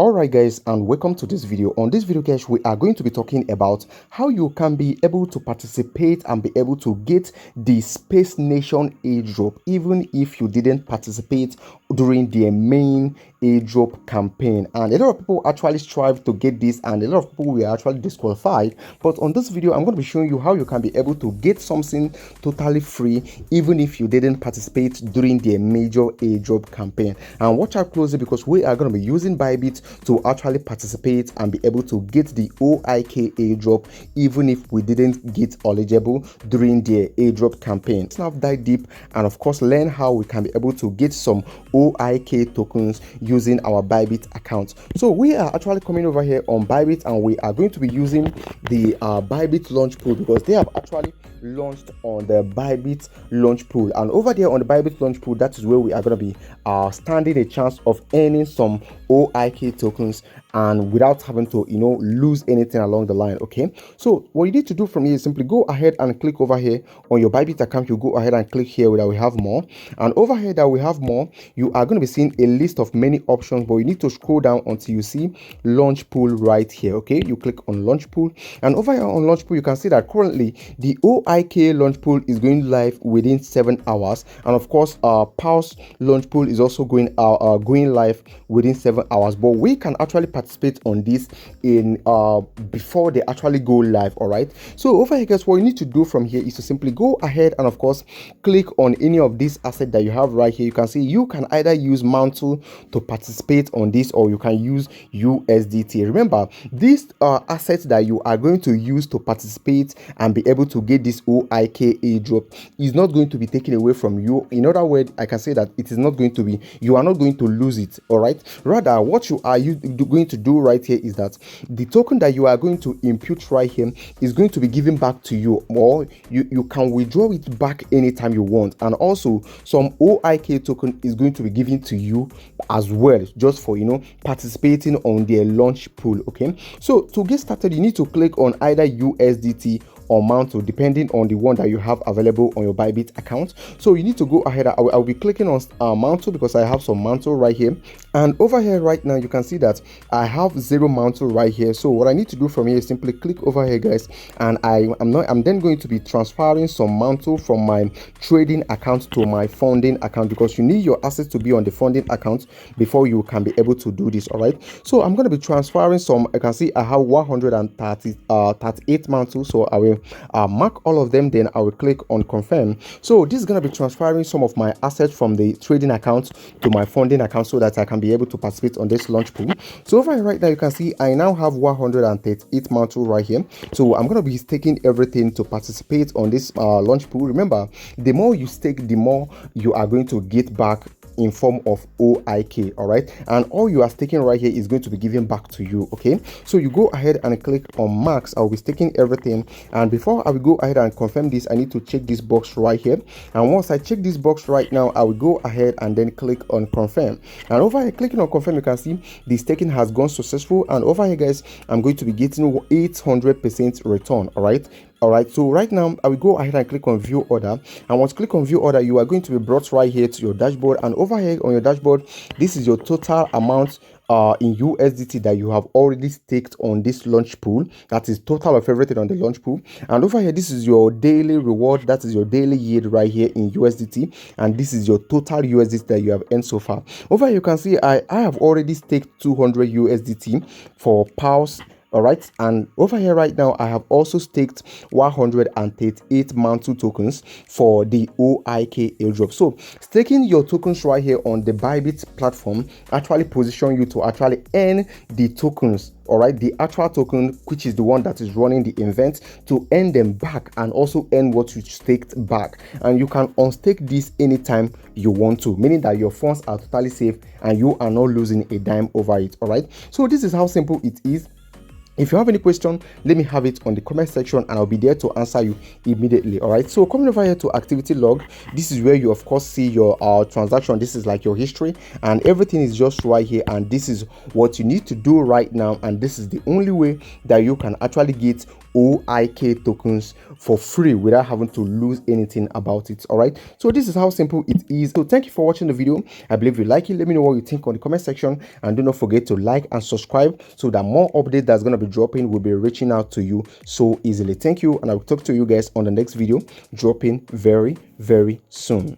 Alright guys, and welcome to this video. On this video guys, we are going to be talking about how you can be able to participate and be able to get the Space Nation airdrop even if you didn't participate during their main airdrop campaign. And a lot of people actually strive to get this, and a lot of people were actually disqualified. But on this video, I'm going to be showing you how you can be able to get something totally free even if you didn't participate during their major airdrop campaign. And watch out closely because we are going to be using Bybit to actually participate and be able to get the OIK airdrop even if we didn't get eligible during their airdrop campaign. Let's now dive deep and of course learn how we can be able to get some OIK tokens using our Bybit account. So we are actually coming over here on Bybit and we are going to be using the Bybit launch pool because they have actually launched on the Bybit launch pool, and over there on the Bybit launch pool, that is where we are going to be standing a chance of earning some OIK tokens and without having to lose anything along the line. Okay, so what you need to do from here is simply go ahead and click over here on your Bybit account. You go ahead and click here that we have more, and over here that we have more, you are going to be seeing a list of many options, but you need to scroll down until you see launch pool right here. Okay, you click on launch pool, and over here on launch pool you can see that currently the OIK launch pool is going live within 7 hours, and of course Pulse launch pool is also going live within 7 hours, but we can actually participate on this in before they actually go live. All right, so over here guys, what you need to do from here is to simply go ahead and of course click on any of these assets that you have right here. You can see you can either use mantle to participate on this or you can use USDT. Remember, these assets that you are going to use to participate and be able to get this OIK airdrop is not going to be taken away from you. In other words, I can say that it is not going to be, you are not going to lose it. All right, rather what you are going to do right here is that the token that you are going to impute right here is going to be given back to you, or you can withdraw it back anytime you want, and also some OIK token is going to be given to you as well just for participating on their launch pool. Okay, so to get started you need to click on either USDT or mantle depending on the one that you have available on your Bybit account. So you need to go ahead. I'll be clicking on mantle because I have some mantle right here, and over here right now you can see that I have 0 mantle right here. So what I need to do from here is simply click over here guys, and I'm then going to be transferring some mantle from my trading account to my funding account because you need your assets to be on the funding account before you can be able to do this. All right, so I'm going to be transferring some. I can see I have 138 mantle, so I will mark all of them, then I will click on confirm. So this is going to be transferring some of my assets from the trading account to my funding account so that I can be able to participate on this launch pool. So over here right now you can see I now have 138 mantle right here. So I'm going to be staking everything to participate on this launch pool. Remember, the more you stake, the more you are going to get back in form of OIK. all right, and all you are staking right here is going to be given back to you. Okay, so you go ahead and click on max. I'll be staking everything, and before I will go ahead and confirm this, I need to check this box right here, and once I check this box right now, I will go ahead and then click on confirm, and over here clicking on confirm, you can see the staking has gone successful, and over here guys, I'm going to be getting 800% return. All right, so right now I will go ahead and click on view order, and once you click on view order, you are going to be brought right here to your dashboard, and over here on your dashboard, this is your total amount in USDT that you have already staked on this launch pool. That is total of everything on the launch pool, and over here this is your daily reward, that is your daily yield right here in USDT, and this is your total USDT that you have earned so far. Over here you can see I have already staked 200 USDT for Pulse. All right, and over here right now I have also staked 138 mantle tokens for the OIK airdrop. So staking your tokens right here on the Bybit platform actually position you to actually earn the tokens. All right, the actual token, which is the one that is running the event, to earn them back and also earn what you staked back, and you can unstake this anytime you want to, meaning that your funds are totally safe and you are not losing a dime over it. All right, so this is how simple it is. If you have any question, let me have it on the comment section and I'll be there to answer you immediately. All right, so coming over here to activity log, this is where you of course see your transaction. This is like your history and everything is just right here, and this is what you need to do right now, and this is the only way that you can actually get OIK tokens for free without having to lose anything about it. All right, so this is how simple it is. So thank you for watching the video. I believe you like it. Let me know what you think on the comment section, and do not forget to like and subscribe so that more updates that's going to be dropping will be reaching out to you so easily. Thank you, and I will talk to you guys on the next video dropping very soon.